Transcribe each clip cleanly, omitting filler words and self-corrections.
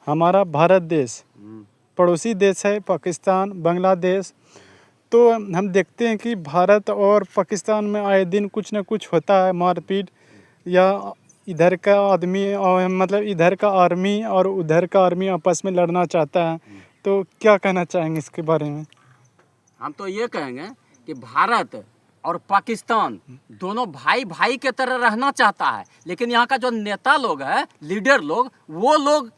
हमारा भारत देश पड़ोसी देश है पाकिस्तान, बांग्लादेश। तो हम देखते हैं कि भारत और पाकिस्तान में आए दिन कुछ ना कुछ होता है, मारपीट, या इधर का आदमी और मतलब इधर का आर्मी और उधर का आर्मी आपस में लड़ना चाहता है। तो क्या कहना चाहेंगे इसके बारे में? हम तो ये कहेंगे कि भारत और पाकिस्तान दोनों भाई भाई के तरह रहना चाहता है, लेकिन यहाँ का जो नेता लोग है, लीडर लोग, वो लोग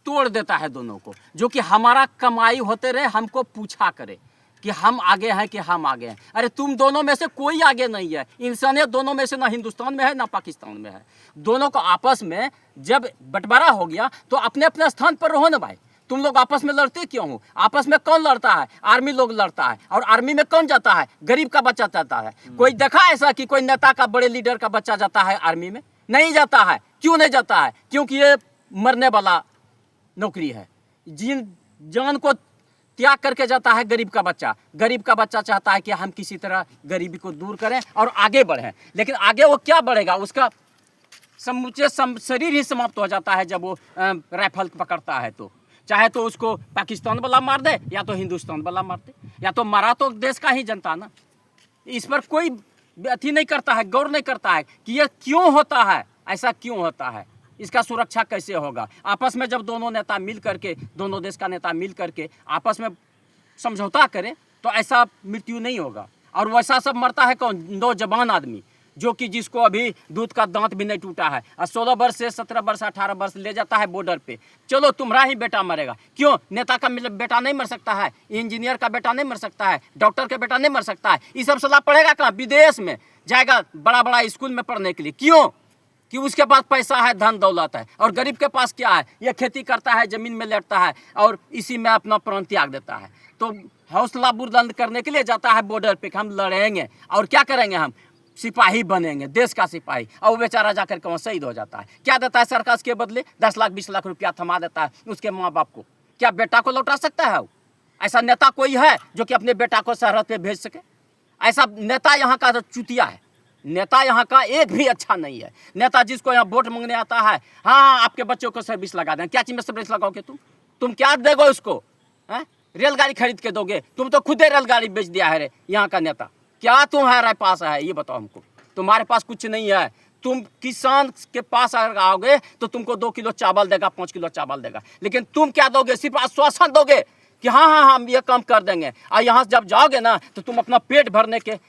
तोड़ देता है दोनों को। जो कि हमारा कमाई होते रहे, हमको पूछा करे कि हम आगे हैं कि हम आगे हैं। अरे तुम दोनों में से कोई आगे नहीं है। इंसानियत दोनों में से ना हिंदुस्तान में है ना पाकिस्तान में है। दोनों को आपस में जब बंटवारा हो गया तो अपने अपने स्थान पर रहो ना भाई। तुम लोग आपस में लड़ते क्यों हो? आपस में कौन लड़ता है? आर्मी लोग लड़ता है। और आर्मी में कौन जाता है? गरीब का बच्चा जाता है। कोई देखा ऐसा कि कोई नेता का, बड़े लीडर का बच्चा जाता है आर्मी में? नहीं जाता है। क्यों नहीं जाता है? क्योंकि ये मरने वाला नौकरी है। जिन जान को त्याग करके जाता है गरीब का बच्चा। गरीब का बच्चा चाहता है कि हम किसी तरह गरीबी को दूर करें और आगे बढ़ें। लेकिन आगे वो क्या बढ़ेगा? उसका समूचे शरीर ही समाप्त हो जाता है जब वो राइफल पकड़ता है। तो चाहे तो उसको पाकिस्तान वाला मार दे या तो हिंदुस्तान वाला मार दे, या तो मारा तो देश का ही जनता ना। इस पर कोई अथी नहीं करता है, गौर नहीं करता है कि ये क्यों होता है, ऐसा क्यों होता है, इसका सुरक्षा कैसे होगा। आपस में जब दोनों नेता मिल करके, दोनों देश का नेता मिल करके आपस में समझौता करे तो ऐसा मृत्यु नहीं होगा। और वैसा सब मरता है कौन? नौजवान आदमी, जो कि जिसको अभी दूध का दांत भी नहीं टूटा है, और 16 वर्ष से 17 वर्ष 18 वर्ष ले जाता है बॉर्डर पे। चलो तुम्हारा ही बेटा मरेगा। क्यों? नेता का बेटा नहीं मर सकता है? इंजीनियर का बेटा नहीं मर सकता है? डॉक्टर का बेटा नहीं मर सकता है? ये सब सलाह पढ़ेगा कहाँ? विदेश में जाएगा बड़ा बड़ा स्कूल में पढ़ने के लिए। क्यों? कि उसके पास पैसा है, धन दौलत है। और गरीब के पास क्या है? ये खेती करता है, जमीन में लेटता है और इसी में अपना प्राण त्याग देता है। तो हौसला बुलंद करने के लिए जाता है बॉर्डर पे कि हम लड़ेंगे और क्या करेंगे, हम सिपाही बनेंगे, देश का सिपाही। और वो बेचारा जाकर के वहाँ शहीद हो जाता है। क्या देता है सरकार उसके बदले? 10 लाख 20 लाख रुपया थमा देता है उसके माँ बाप को। क्या बेटा को लौटा सकता है? ऐसा नेता कोई है जो कि अपने बेटा को सरहद पे भेज सके? ऐसा नेता यहाँ का चुतिया है। नेता यहाँ का एक भी अच्छा नहीं है। नेता जिसको यहाँ वोट मांगने आता है, हाँ आपके बच्चों को सर्विस लगा दें। क्या चीज में सर्विस लगाओगे तुम क्या दोगे उसको? रेलगाड़ी खरीद के दोगे? तुम तो खुद ही रेलगाड़ी बेच दिया है रे यहाँ का नेता। क्या तुम्हारे पास है ये बताओ हमको? तुम्हारे पास कुछ नहीं है। तुम किसान के पास अगर आओगे तो तुमको 2 किलो चावल देगा, 5 किलो चावल देगा। लेकिन तुम क्या दोगे? सिर्फ आश्वासन दोगे कि हाँ हम ये काम कर देंगे। और यहाँ जब जाओगे ना तो तुम अपना पेट भरने के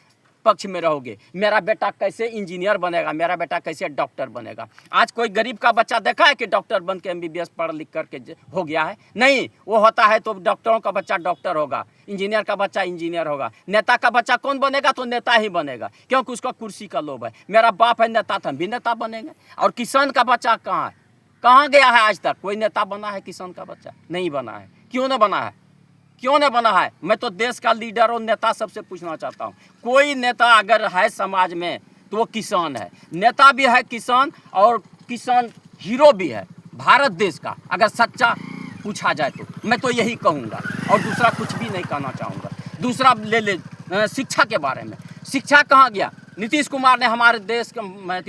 पक्ष में रहोगे। मेरा बेटा कैसे इंजीनियर बनेगा, मेरा बेटा कैसे डॉक्टर बनेगा। आज कोई गरीब का बच्चा देखा है कि डॉक्टर बन के MBBS पढ़ लिख करके हो गया है? नहीं। वो होता है तो डॉक्टरों का बच्चा डॉक्टर होगा, इंजीनियर का बच्चा इंजीनियर होगा। नेता का बच्चा कौन बनेगा? तो नेता ही बनेगा, क्योंकि उसका कुर्सी का लोभ है। मेरा बाप है नेता, तो हम भी नेता बनेंगे। और किसान का बच्चा कहाँ है? कहाँ गया है? आज तक कोई नेता बना है किसान का बच्चा? नहीं बना है। क्यों नहीं बना है? क्यों नहीं बना है? मैं तो देश का लीडर और नेता सबसे पूछना चाहता हूँ, कोई नेता अगर है समाज में तो वो किसान है। नेता भी है किसान, और किसान हीरो भी है भारत देश का। अगर सच्चा पूछा जाए तो मैं तो यही कहूँगा, और दूसरा कुछ भी नहीं कहना चाहूँगा। दूसरा ले शिक्षा के बारे में। शिक्षा कहाँ गया? नीतीश कुमार ने हमारे देश का,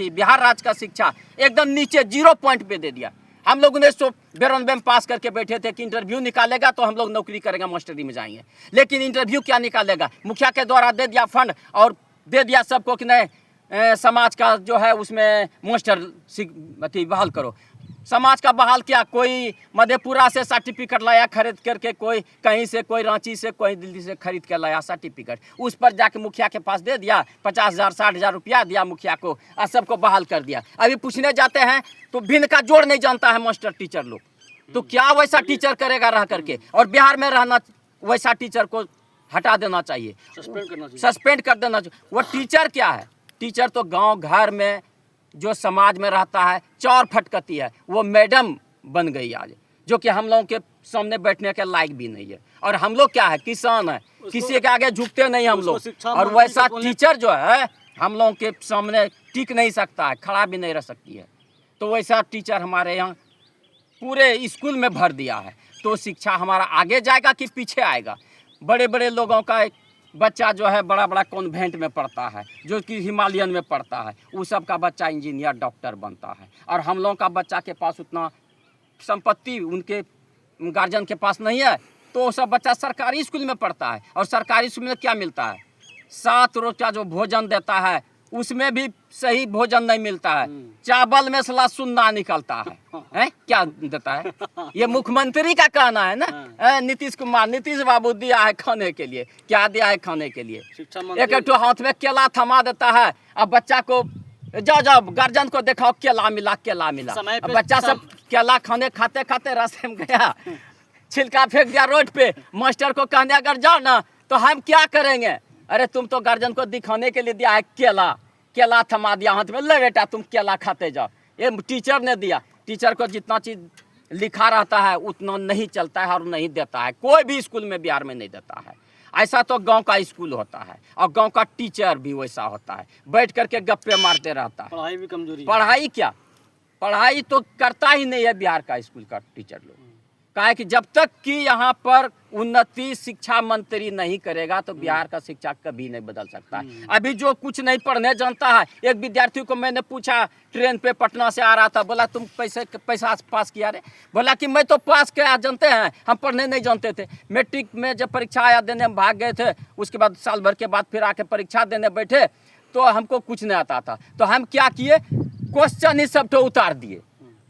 बिहार राज्य का शिक्षा एकदम नीचे 0 पॉइंट पे दे दिया। हम लोग 1992 में पास करके बैठे थे कि इंटरव्यू निकालेगा तो हम लोग नौकरी करेंगे, मास्टरी में जाएंगे। लेकिन इंटरव्यू क्या निकालेगा? मुखिया के द्वारा दे दिया फंड और दे दिया सबको कि नहीं समाज का जो है उसमें मास्टर बहाल करो। समाज का बहाल क्या? कोई मधेपुरा से सर्टिफिकेट लाया खरीद करके, कोई कहीं से, कोई रांची से, कोई दिल्ली से खरीद के लाया सर्टिफिकेट। उस पर जाके मुखिया के पास दे दिया, 50,000 60,000 रुपया दिया मुखिया को और सबको बहाल कर दिया। अभी पूछने जाते हैं तो भिन्न का जोड़ नहीं जानता है मास्टर टीचर लोग। तो क्या वैसा टीचर करेगा रह करके? और बिहार में रहना वैसा टीचर को हटा देना चाहिए, सस्पेंड कर देना चाहिए। वो टीचर क्या है? टीचर तो गाँव घर में जो समाज में रहता है, चौर फटकती है, वो मैडम बन गई आज, जो कि हम लोगों के सामने बैठने के लायक भी नहीं है। और हम लोग क्या है? किसान है, किसी के आगे झुकते नहीं हम लोग। और वैसा टीचर जो है हम लोगों के सामने टिक नहीं सकता है, खड़ा भी नहीं रह सकती है। तो वैसा टीचर हमारे यहाँ पूरे स्कूल में भर दिया है। तो शिक्षा हमारा आगे जाएगा कि पीछे आएगा? बड़े बड़े लोगों का एक बच्चा जो है बड़ा बड़ा कॉन्वेंट में पढ़ता है, जो कि हिमालयन में पढ़ता है, वो सब का बच्चा इंजीनियर डॉक्टर बनता है। और हम लोगों का बच्चा के पास उतना संपत्ति उनके गार्जियन के पास नहीं है, तो वो सब बच्चा सरकारी स्कूल में पढ़ता है। और सरकारी स्कूल में क्या मिलता है? 7 रोज का जो भोजन देता है उसमें भी सही भोजन नहीं मिलता है, चावल में सला सुन्ना निकलता है, क्या देता है? ये मुख्यमंत्री का कहना है ना, नीतीश कुमार, नीतीश बाबू दिया है खाने के लिए। क्या दिया है खाने के लिए? एक हाथ में केला थमा देता है, अब बच्चा को जाओ जाओ गार्जियन को दिखाओ केला मिला, केला मिला। अब बच्चा सब केला खाते खाते रास्ते में गया, छिलका फेंक दिया रोड पे। मास्टर को कहने अगर जाओ ना तो हम क्या करेंगे? अरे तुम तो गार्जियन को दिखाने के लिए दिया है केला, केला थमा दिया हाथ में, ले बेटा तुम केला खाते जाओ। ये टीचर ने दिया। टीचर को जितना चीज लिखा रहता है उतना नहीं चलता है और नहीं देता है, कोई भी स्कूल में बिहार में नहीं देता है। ऐसा तो गांव का स्कूल होता है और गांव का टीचर भी वैसा होता है, बैठ करके गप्पे मारते रहता है। पढ़ाई भी कमजोरी। पढ़ाई क्या, पढ़ाई तो करता ही नहीं है बिहार का स्कूल का टीचर लोग। कहा है कि जब तक कि यहाँ पर उन्नति शिक्षा मंत्री नहीं करेगा तो बिहार का शिक्षा कभी नहीं बदल सकता है। अभी जो कुछ नहीं पढ़ने जानता है, एक विद्यार्थी को मैंने पूछा ट्रेन पे पटना से आ रहा था, बोला तुम पैसा पास किया रे? बोला कि मैं तो पास किया, जानते हैं हम पढ़ने नहीं जानते थे। मैट्रिक में जब परीक्षा आया देने हम भाग गए थे, उसके बाद साल भर के बाद फिर आके परीक्षा देने बैठे तो हमको कुछ नहीं आता था। तो हम क्या किए, क्वेश्चन ही सब तो उतार दिए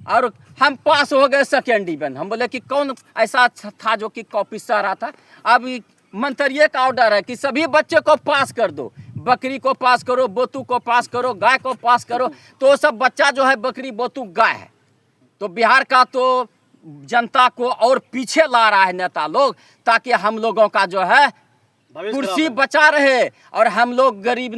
और हम पास हो गए सेकेंड डिवीजन। हम बोले कि कौन ऐसा था जो कि कॉपी सह रहा था? अब मंत्रिये का ऑर्डर है कि सभी बच्चे को पास कर दो, बकरी को पास करो, बोतू को पास करो, गाय को पास करो। तो सब बच्चा जो है बकरी बोतू गाय है। तो बिहार का तो जनता को और पीछे ला रहा है नेता लोग, ताकि हम लोगों का जो है कुर्सी बचा रहे और हम लोग गरीब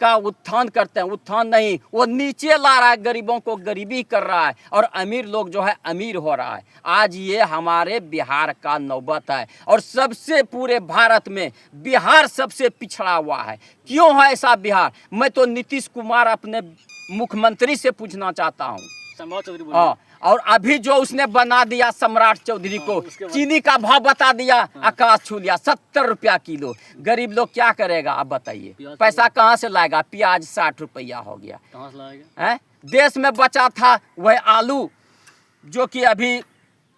का उत्थान करते हैं। उत्थान नहीं, वो नीचे ला रहा है, गरीबों को गरीबी कर रहा है और अमीर लोग जो है अमीर हो रहा है। आज ये हमारे बिहार का नौबत है और सबसे पूरे भारत में बिहार सबसे पिछड़ा हुआ है। क्यों है ऐसा बिहार? मैं तो नीतीश कुमार अपने मुख्यमंत्री से पूछना चाहता हूँ। हाँ, और अभी जो उसने बना दिया सम्राट चौधरी को, चीनी का भाव बता दिया, आकाश छू लिया, 70 रुपया किलो। गरीब लोग क्या करेगा आप बताइए? पैसा कहाँ से लाएगा? प्याज 60 रुपया हो गया। कहाँ से लाएगा? है देश में बचा था वह आलू जो कि अभी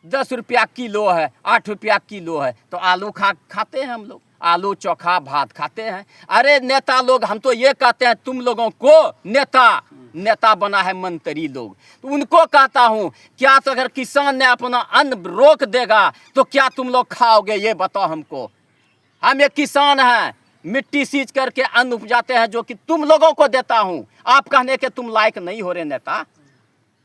10 रुपया किलो है, 8 रुपया किलो है। तो आलू खाते हैं हम लोग, आलू चोखा भात खाते हैं। अरे नेता लोग, हम तो ये कहते हैं तुम लोगों को नेता बना है मंत्री लोग, तो उनको कहता हूँ क्या तो अगर किसान ने अपना अन्न रोक देगा तो क्या तुम लोग खाओगे? ये बताओ हमको। हम एक किसान हैं, मिट्टी सींच करके अन्न उपजाते हैं जो कि तुम लोगों को देता हूँ। आप कहने के तुम लायक नहीं हो रहे नेता,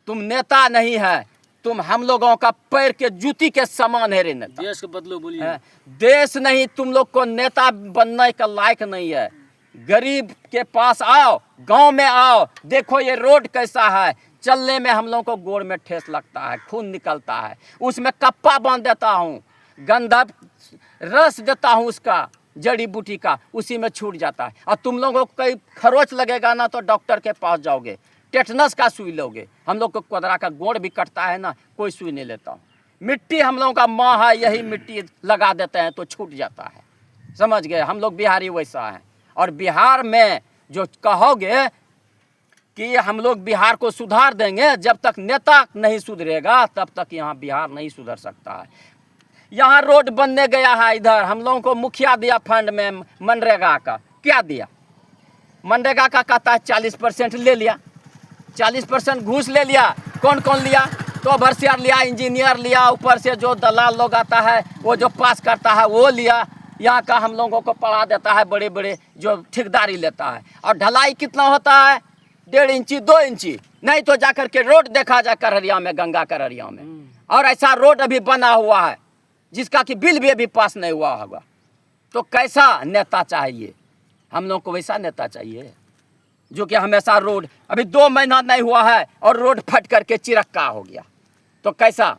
तुम नेता नहीं है, तुम हम लोगों का पैर के जूती के समान है रे नेता। देश के बदलो बोलिए। देश नहीं, तुम लोग को नेता बनने का लायक नहीं है। गरीब के पास आओ, गांव में आओ, देखो ये रोड कैसा है, चलने में हम लोगों को गोड़ में ठेस लगता है, खून निकलता है। उसमें कप्पा बांध देता हूँ, गंधक रस देता हूँ उसका, जड़ी बूटी का, उसी में छूट जाता है। और तुम लोगों को कहीं खरोच लगेगा ना तो डॉक्टर के पास जाओगे, टेटनस का सुई लोगे। हम लोग को क्वदरा का गोड़ भी कटता है ना, कोई सुई नहीं लेता हूँ। मिट्टी हम लोगों का माँ है, यही मिट्टी लगा देते हैं तो छूट जाता है। समझ गए? हम लोग बिहारी वैसा है। और बिहार में जो कहोगे कि हम लोग बिहार को सुधार देंगे, जब तक नेता नहीं सुधरेगा तब तक यहाँ बिहार नहीं सुधर सकता है। यहाँ रोड बनने गया है, इधर हम लोगों को मुखिया दिया फंड में मनरेगा का, क्या दिया? मनरेगा का कहता है 40% ले लिया, 40% घूस ले लिया। कौन कौन लिया? तो भरसियार लिया, इंजीनियर लिया, ऊपर से जो दलाल लोग आता है वो जो पास करता है वो लिया। यहाँ का हम लोगों को पढ़ा देता है, बड़े बड़े जो ठेकेदारी लेता है। और ढलाई कितना होता है? 1.5 इंची 2 इंची, नहीं तो जाकर के रोड देखा जाए करहरिया में, गंगा करहरिया में। और ऐसा रोड अभी बना हुआ है जिसका कि बिल भी अभी पास नहीं हुआ होगा। तो कैसा नेता चाहिए? हम लोग को वैसा नेता चाहिए जो कि हमेशा रोड, अभी 2 महीना नहीं हुआ है और रोड फट करके चिरक्का हो गया। तो कैसा?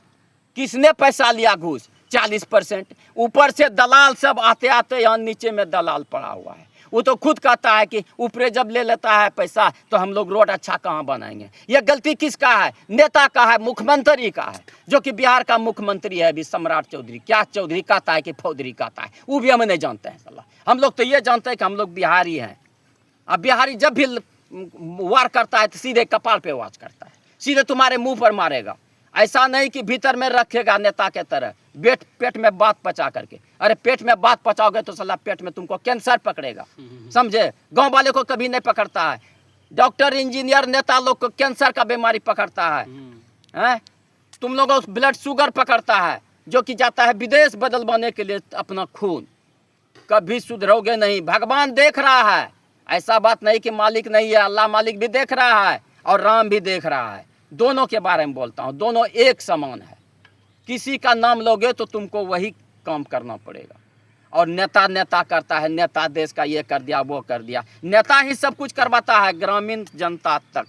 किसने पैसा लिया घूस? 40%। ऊपर से दलाल सब आते आते यहाँ नीचे में दलाल पड़ा हुआ है। वो तो खुद कहता है कि ऊपरे जब ले लेता है पैसा तो हम लोग रोड अच्छा कहाँ बनाएंगे। यह गलती किसका है? नेता का है, मुख्यमंत्री का है, जो कि बिहार का मुख्यमंत्री है अभी सम्राट चौधरी। क्या चौधरी कहता है कि फौधरी कहता है, वो भी हम नहीं जानते हैं सल्ला। हम लोग तो ये जानते हैं कि हम लोग बिहारी हैं। अब बिहारी जब भी वार करता है तो सीधे कपाल पे वार करता है, सीधे तुम्हारे मुंह पर मारेगा। ऐसा नहीं कि भीतर में रखेगा नेता के तरह, पेट में बात पचा करके। अरे पेट में बात पचाओगे तो साला पेट में तुमको कैंसर पकड़ेगा, समझे। गांव वाले को कभी नहीं पकड़ता है, डॉक्टर इंजीनियर नेता लोग को कैंसर का बीमारी पकड़ता है, हैं? तुम लोगों को ब्लड शुगर पकड़ता है, जो कि जाता है विदेश बदलवाने के लिए अपना खून। कभी सुधरोगे नहीं, भगवान देख रहा है। ऐसा बात नहीं कि मालिक नहीं है, अल्लाह मालिक भी देख रहा है और राम भी देख रहा है। दोनों के बारे में बोलता हूँ, दोनों एक समान है। किसी का नाम लोगे तो तुमको वही काम करना पड़ेगा। और नेता नेता करता है, नेता देश का ये कर दिया वो कर दिया, नेता ही सब कुछ करवाता है ग्रामीण जनता तक।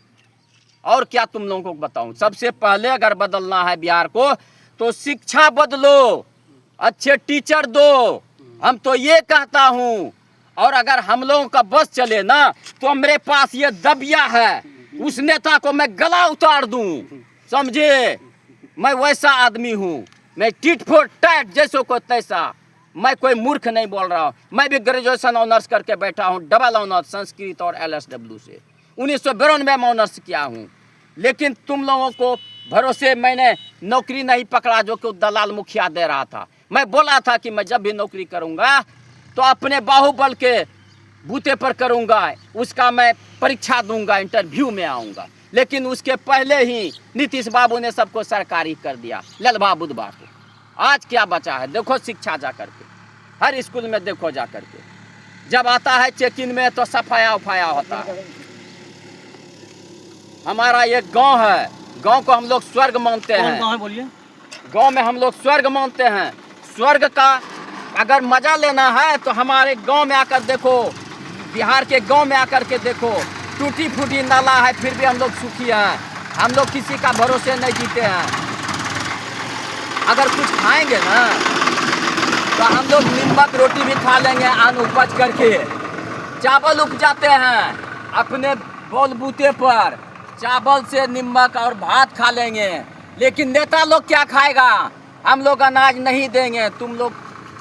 और क्या तुम लोगों को बताऊं, सबसे पहले अगर बदलना है बिहार को तो शिक्षा बदलो, अच्छे टीचर दो, हम तो ये कहता हूँ। और अगर हम लोगों का बस चले ना तो मेरे पास ये दबिया है, उस नेता को मैं गला उतार दूं, समझे। मैं वैसा आदमी हूँ, मैं टिट फॉर टैट जैसो को तैसा। मैं कोई मूर्ख नहीं बोल रहा हूँ, मैं भी ग्रेजुएशन ऑनर्स करके बैठा हूँ, डबल ऑनर्स संस्कृत और LSW से 1992 में ऑनर्स किया हूँ। लेकिन तुम लोगों को भरोसे मैंने नौकरी नहीं पकड़ा जो कि दलाल मुखिया दे रहा था। मैं बोला था कि मैं जब भी नौकरी करूँगा तो अपने बाहुबल के बूते पर करूँगा, उसका मैं परीक्षा दूंगा, इंटरव्यू में आऊँगा। लेकिन उसके पहले ही नीतीश बाबू ने सबको सरकारी कर दिया, ललभा बुधबा को। आज क्या बचा है देखो, शिक्षा जा करके हर स्कूल में देखो जा करके, जब आता है चेक इन में तो सफाया उफाया होता है। हमारा ये गांव है, गांव को हम लोग स्वर्ग मानते हैं। कौन है बोलिए? गांव में हम लोग स्वर्ग मानते हैं। स्वर्ग का अगर मजा लेना है तो हमारे गांव में आकर देखो, बिहार के गांव में आकर के देखो। टूटी फूटी नाला है फिर भी हम लोग सुखी हैं। हम लोग किसी का भरोसे नहीं जीते हैं। अगर कुछ खाएंगे ना तो हम लोग नीमक रोटी भी खा लेंगे, अन्न उपज करके। चावल उपजाते हैं अपने बलबूते पर, चावल से नीमक और भात खा लेंगे। लेकिन नेता लोग क्या खाएगा? हम लोग अनाज नहीं देंगे, तुम लोग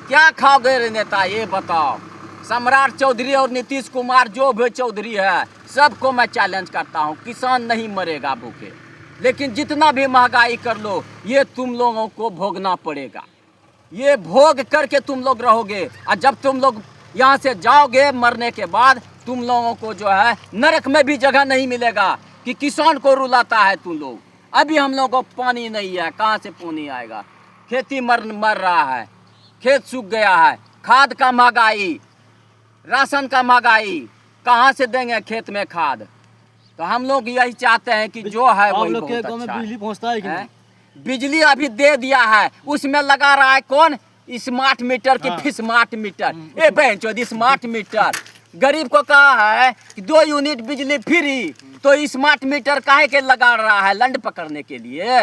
क्या खाओगे रे नेता, ये बताओ। सम्राट चौधरी और नीतीश कुमार जो भी चौधरी है, सबको मैं चैलेंज करता हूँ, किसान नहीं मरेगा भूखे। लेकिन जितना भी महंगाई कर लो, ये तुम लोगों को भोगना पड़ेगा। ये भोग करके तुम लोग रहोगे। और जब तुम लोग यहाँ से जाओगे मरने के बाद, तुम लोगों को जो है नरक में भी जगह नहीं मिलेगा कि किसान को रुलाता है तुम लोग। अभी हम लोगों को पानी नहीं है, कहाँ से पानी आएगा? खेती मर रहा है, खेत सूख गया है, खाद का महंगाई, राशन का महंगाई, कहाँ से देंगे खेत में खाद? तो हम लोग यही चाहते हैं कि जो है वही लोग के बहुत गाँव में अच्छा बिजली पहुँचता है कि नहीं? बिजली अभी दे दिया है, उसमें लगा रहा है कौन? स्मार्ट मीटर की फिर स्मार्ट मीटर। ए बहन चोदी स्मार्ट मीटर। गरीब को कहा है कि 2 यूनिट बिजली फ्री, तो स्मार्ट मीटर काहे के लगा रहा है? लंड पकड़ने के लिए?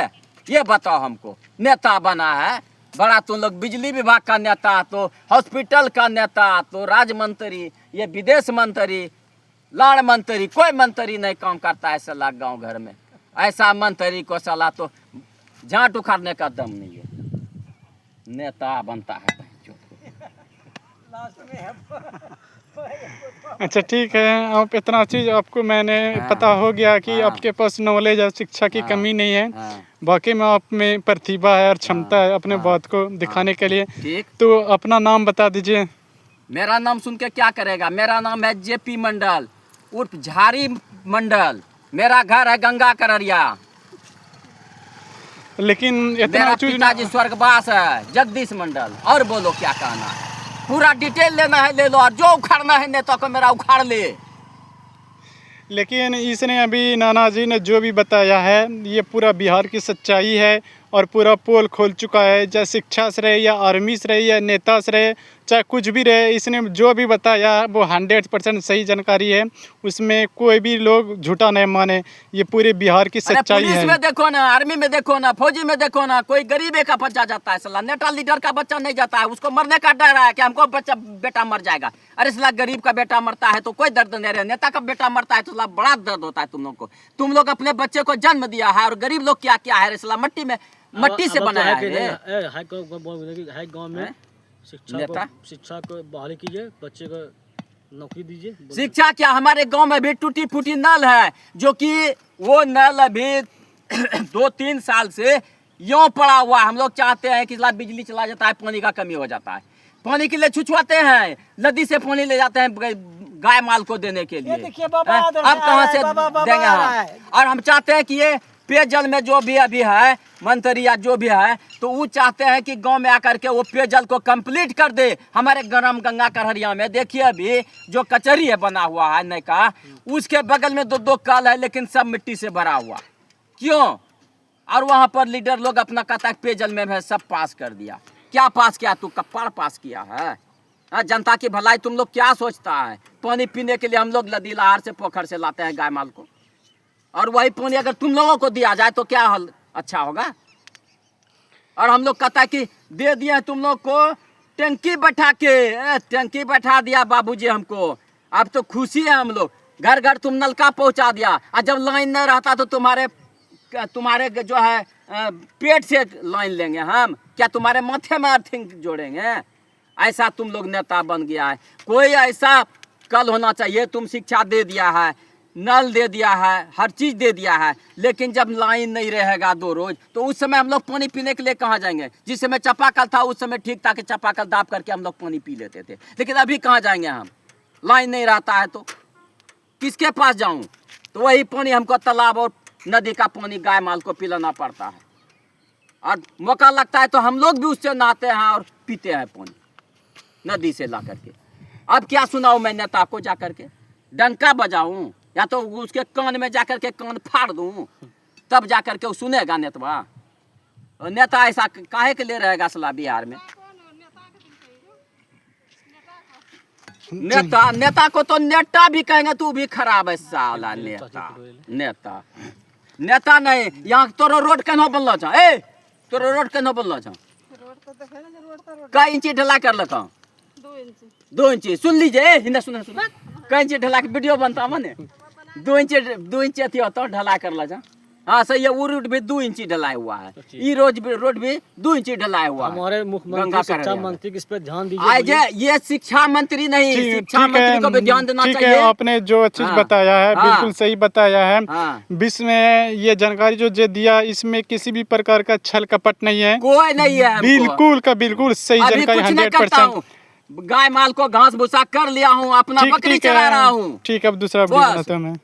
ये बताओ हमको। नेता बना है बड़ा तुम लोग, बिजली विभाग का नेता, तो हॉस्पिटल का नेता, तो राज्य मंत्री, ये विदेश मंत्री, लाड़ मंत्री, कोई मंत्री नहीं काम करता है सलाह गांव घर में। ऐसा मंत्री को सलाह तो झांट उखाड़ने का दम नहीं है, नेता बनता है। अच्छा ठीक है, आप इतना चीज़ आपको मैंने पता हो गया कि आपके पास नॉलेज और शिक्षा की कमी नहीं है। बाकी में आप में प्रतिभा है और क्षमता है अपने बात को दिखाने के लिए। ठीक, तो अपना नाम बता दीजिए। मेरा नाम सुन के क्या करेगा? मेरा नाम है JP मंडल उर्फ झारी मंडल। मेरा घर है गंगा कररिया। लेकिन इतना मेरा चीज पिताजी स्वर्गवास है जगदीश मंडल। और बोलो क्या कहना है? पूरा डिटेल लेना है ले लो, और जो उखाड़ना है नेता को मेरा उखाड़ ले। लेकिन इसने अभी नाना जी ने जो भी बताया है ये पूरा बिहार की सच्चाई है और पूरा पोल खोल चुका है। चाहे शिक्षा से रहे या आर्मी से रहे या नेता से रहे, चाहे कुछ भी रहे, इसने जो भी बताया वो 100% सही जानकारी है। उसमें कोई भी लोग झूठा नहीं माने, ये पूरे बिहार की सच्चाई पुलिस है। में देखो ना, आर्मी में देखो ना, फौजी में देखो ना, कोई गरीबे का बच्चा जाता है सला, नेता लीडर का बच्चा नहीं जाता है। उसको मरने का डर है कि हमको बेटा मर जाएगा। अरे सला गरीब का बेटा मरता है तो कोई दर्द नहीं रहे, नेता का बेटा मरता है तो सला बड़ा दर्द होता है तुम लोग को। तुम लोग अपने बच्चे को जन्म दिया है और गरीब लोग क्या क्या है सला, मट्टी से बनाया है। हाई गाँव में शिक्षा को बहाली कीजिए, बच्चे को नौकरी दीजिए। शिक्षा क्या, हमारे गांव में भी टूटी फूटी नल है, जो कि वो नल अभी 2-3 साल से यूं पड़ा हुआ। हम लोग चाहते हैं कि बिजली चला जाता है, पानी का कमी हो जाता है, पानी के लिए छुछवाते हैं, नदी से पानी ले जाते हैं गाय माल को देने के लिए। देखिए बाबा, अब कहाँ से देंगे हम? और हम चाहते हैं कि ये पेयजल में जो भी अभी है मंत्री या जो भी है, तो वो चाहते हैं कि गांव में आकर के वो पेयजल को कंप्लीट कर दे। हमारे गरम गंगा करहरिया में देखिए अभी जो कचहरी है बना हुआ है नए का, उसके बगल में 2-2 कल है, लेकिन सब मिट्टी से भरा हुआ। क्यों? और वहाँ पर लीडर लोग अपना कहता है पेयजल में सब पास कर दिया। क्या पास किया? तू कप्पड़ पास किया है? जनता की भलाई तुम लोग क्या सोचता है? पानी पीने के लिए हम लोग नदी लहार से पोखर से लाते हैं गाय माल को, और वही पानी अगर तुम लोगों को दिया जाए तो क्या हल अच्छा होगा? और हम लोग कहता है कि दे दिए तुम लोग को टंकी बैठा के, टंकी बैठा दिया बाबूजी हमको, अब तो खुशी है हम लोग। घर घर तुम नलका पहुंचा दिया, और जब लाइन नहीं रहता तो तुम्हारे जो है पेट से लाइन लेंगे हम, क्या तुम्हारे माथे में अर्थिंग जोड़ेंगे? ऐसा तुम लोग नेता बन गया है। कोई ऐसा कल होना चाहिए। तुम शिक्षा दे दिया है, नल दे दिया है, हर चीज़ दे दिया है, लेकिन जब लाइन नहीं रहेगा 2 रोज, तो उस समय हम लोग पानी पीने के लिए कहाँ जाएंगे? जिस समय चापाकल था उस समय ठीक था कि चापाकल दाब करके हम लोग पानी पी लेते थे, लेकिन अभी कहाँ जाएंगे हम? लाइन नहीं रहता है तो किसके पास जाऊँ? तो वही पानी हमको तालाब और नदी का पानी गाय माल को पिलाना पड़ता है, और मौका लगता है तो हम लोग भी उससे नहाते हैं और पीते हैं पानी नदी से ला करके। अब क्या सुनाऊँ मैं नेता को? जा करके डंका बजाऊं या तो उसके कान में जाकर के कान फाड़ दूं, तब जाकर के वो सुनेगा नेतवा? नेता ऐसा काहे के लिए रहेगा सला बिहार में? नेता को तो नेता भी कहेंगे, तू भी खराब है साला नेता नहीं। यहाँ तोरो रोड केना बनलो छ? तोरो रोड केना बनलो छ? का इंची ढलाई करलक? 2 इंची। सुन लीजिए, हिंदा सुना कई इंची ढलाई वीडियो बनता मने 2 इंची अथी होता ढलाई करला जा। हाँ सही है, वो रोड भी 2 इंची ढलाई हुआ है, ये रोड भी 2 इंची ढलाई हुआ है। हमारे मुख्यमंत्री शिक्षा मंत्री इस पे ध्यान दीजिए। आज ये शिक्षा मंत्री नहीं, शिक्षा मंत्री को भी ध्यान देना चाहिए। आपने जो चीज बताया है बिल्कुल सही बताया है। विश्व में ये जानकारी जो दिया, इसमें किसी भी प्रकार का छल कपट नहीं है, कोई नहीं है। बिल्कुल का बिल्कुल सही जानकारी 100%। गाय माल को घास भूसा कर लिया हूँ, अपना बकरी चला रहा हूँ। ठीक है, अब दूसरा वीडियो बनाता हूँ मैं।